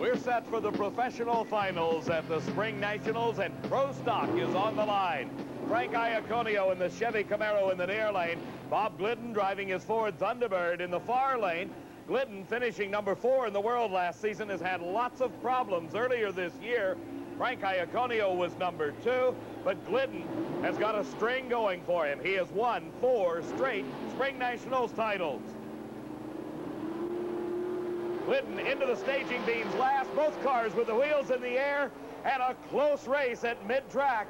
We're set for the professional finals at the Spring Nationals, and Pro Stock is on the line. Frank Iaconio in the Chevy Camaro in the near lane. Bob Glidden driving his Ford Thunderbird in the far lane. Glidden, finishing number 4 in the world last season, has had lots of problems earlier this year. Frank Iaconio was number 2, but Glidden has got a string going for him. He has won 4 straight Spring Nationals titles. Glidden into the staging beams last, both cars with the wheels in the air, and a close race at mid-track.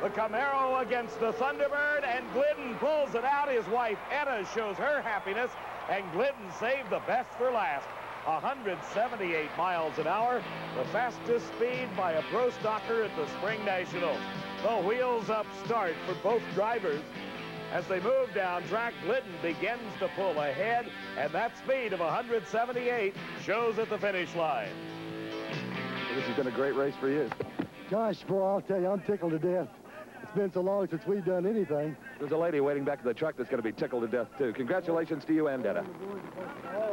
The Camaro against the Thunderbird, and Glidden pulls it out. His wife, Etta, shows her happiness, and Glidden saved the best for last. 178 miles an hour, the fastest speed by a Pro Stocker at the Spring Nationals. The wheels-up start for both drivers. As they move down track, Glidden begins to pull ahead, and that speed of 178 shows at the finish line. This has been a great race for you. Gosh, boy, I'll tell you, I'm tickled to death. It's been so long since we've done anything. There's a lady waiting back at the truck that's going to be tickled to death, too. Congratulations to you and Etta.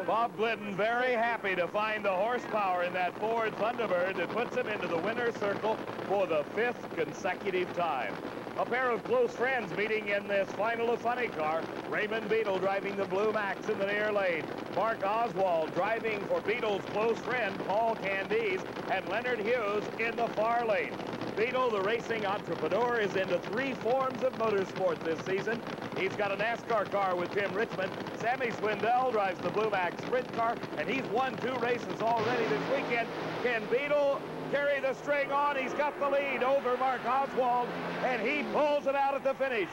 Bob Glidden very happy to find the horsepower in that Ford Thunderbird that puts him into the winner's circle for the 5th consecutive time. A pair of close friends meeting in this final of funny car. Raymond Beadle driving the Blue Max in the near lane. Mark Oswald driving for Beadle's close friend Paul Candies, and Leonard Hughes in the far lane. Beadle, the racing entrepreneur, is into 3 forms of motorsport this season. He's got a NASCAR car with Tim Richmond. Sammy Swindell drives the Blue Max sprint car, and he's won 2 races already this weekend. Can Beadle carry the string on? He's got the lead over Mark Oswald, and he pulls it out at the finish.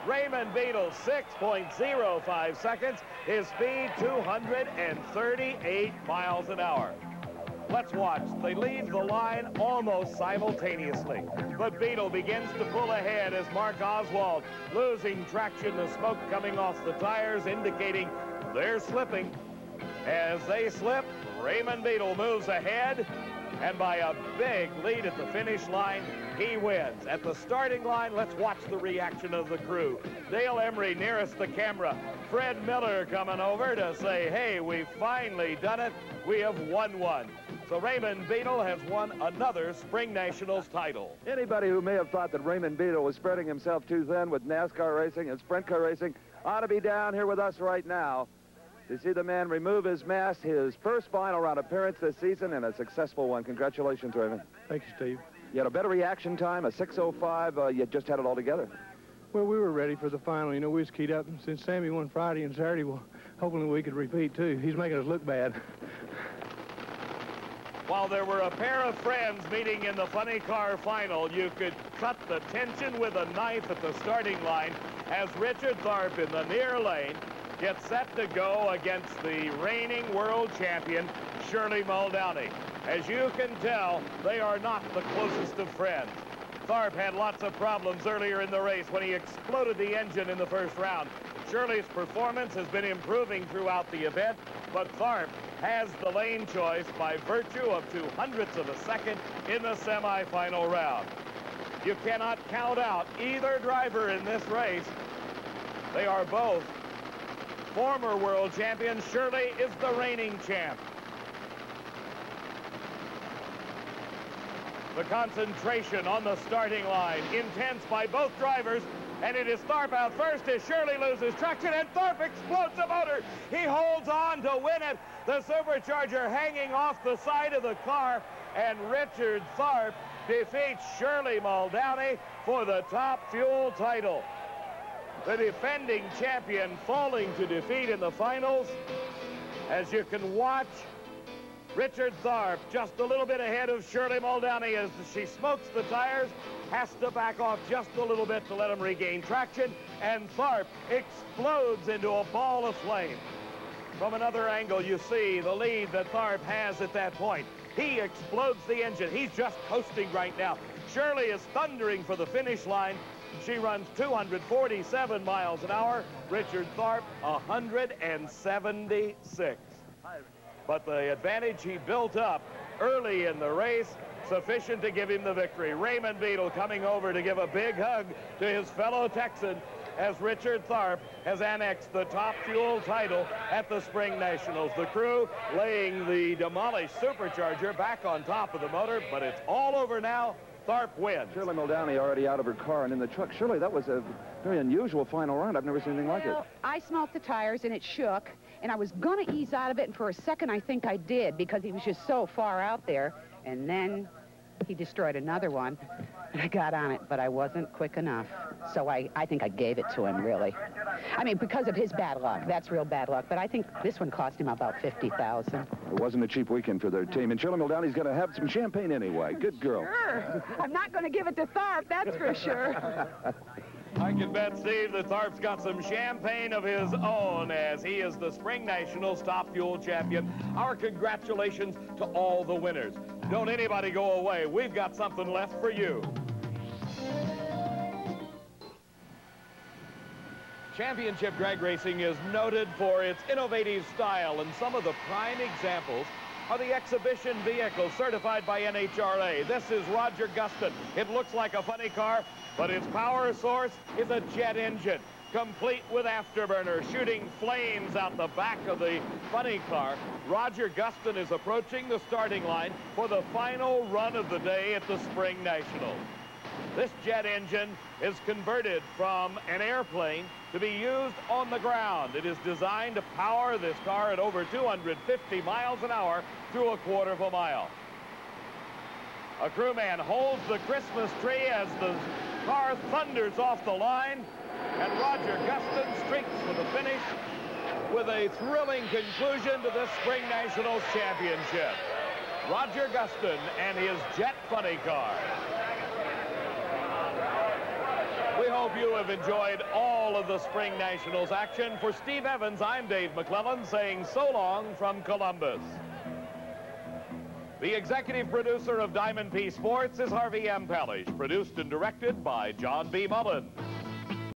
Raymond Beadle, 6.05 seconds. His speed, 238 miles an hour. Let's watch. They leave the line almost simultaneously, but Beadle begins to pull ahead as Mark Oswald, losing traction, the smoke coming off the tires indicating they're slipping. As they slip, Raymond Beadle moves ahead, and by a big lead at the finish line, he wins. At the starting line, let's watch the reaction of the crew. Dale Emery nearest the camera. Fred Miller coming over to say, hey, we've finally done it. We have won one. So Raymond Beadle has won another Spring Nationals title. Anybody who may have thought that Raymond Beadle was spreading himself too thin with NASCAR racing and sprint car racing ought to be down here with us right now to see the man remove his mask, his first final round appearance this season, and a successful one. Congratulations, Raymond. Thank you, Steve. You had a better reaction time, a 6:05. You just had it all together. Well, we were ready for the final. You know, we was keyed up since Sammy won Friday and Saturday. Well, hopefully we could repeat, too. He's making us look bad. While there were a pair of friends meeting in the funny car final, you could cut the tension with a knife at the starting line as Richard Tharp in the near lane gets set to go against the reigning world champion, Shirley Muldowney. As you can tell, they are not the closest of friends. Tharp had lots of problems earlier in the race when he exploded the engine in the first round. Shirley's performance has been improving throughout the event, but Tharp has the lane choice by virtue of 0.02 of a second in the semifinal round. You cannot count out either driver in this race. They are both former world champions. Shirley is the reigning champ. The concentration on the starting line, intense by both drivers, and it is Tharp out first as Shirley loses traction, and Tharp explodes the motor. He holds on to win it. The supercharger hanging off the side of the car, and Richard Tharp defeats Shirley Muldowney for the Top Fuel title. The defending champion falling to defeat in the finals. As you can watch, Richard Tharp just a little bit ahead of Shirley Muldowney as she smokes the tires, has to back off just a little bit to let him regain traction, and Tharp explodes into a ball of flame. From another angle, you see the lead that Tharp has at that point. He explodes the engine. He's just coasting right now. Shirley is thundering for the finish line. She runs 247 miles an hour. Richard Tharp, 176. But the advantage he built up early in the race, sufficient to give him the victory. Raymond Beadle coming over to give a big hug to his fellow Texan. as Richard Tharp has annexed the top fuel title at the Spring Nationals. The crew laying the demolished supercharger back on top of the motor, but it's all over now. Tharp wins. Shirley Muldowney already out of her car and in the truck. Shirley, that was a very unusual final round. I've never seen anything like it. I smoked the tires and it shook, and I was going to ease out of it, and for a second I think I did because he was just so far out there, and then he destroyed another one. I got on it, but I wasn't quick enough. So I think I gave it to him, really. I mean, because of his bad luck. That's real bad luck. But I think this one cost him about $50,000. It wasn't a cheap weekend for their team. And Shirley Muldowney's going to have some champagne anyway. Good girl. Sure. I'm not going to give it to Tharp, that's for sure. I can bet, Steve, that Tharp's got some champagne of his own as he is the Spring Nationals top fuel champion. Our congratulations to all the winners. Don't anybody go away. We've got something left for you. Championship drag racing is noted for its innovative style, and some of the prime examples are the exhibition vehicles certified by NHRA. This is Roger Gustin. It looks like a funny car, but its power source is a jet engine, complete with afterburner, shooting flames out the back of the funny car. Roger Gustin is approaching the starting line for the final run of the day at the Spring Nationals. This jet engine is converted from an airplane to be used on the ground. It is designed to power this car at over 250 miles an hour through a quarter of a mile. A crewman holds the Christmas tree as the car thunders off the line, and Roger Gustin streaks to the finish with a thrilling conclusion to this Spring Nationals championship. Roger Gustin and his jet funny car. We hope you have enjoyed all of the Spring Nationals action. For Steve Evans, I'm Dave McClellan saying so long from Columbus. The executive producer of Diamond P Sports is Harvey M. Pellish, produced and directed by John B. Mullen.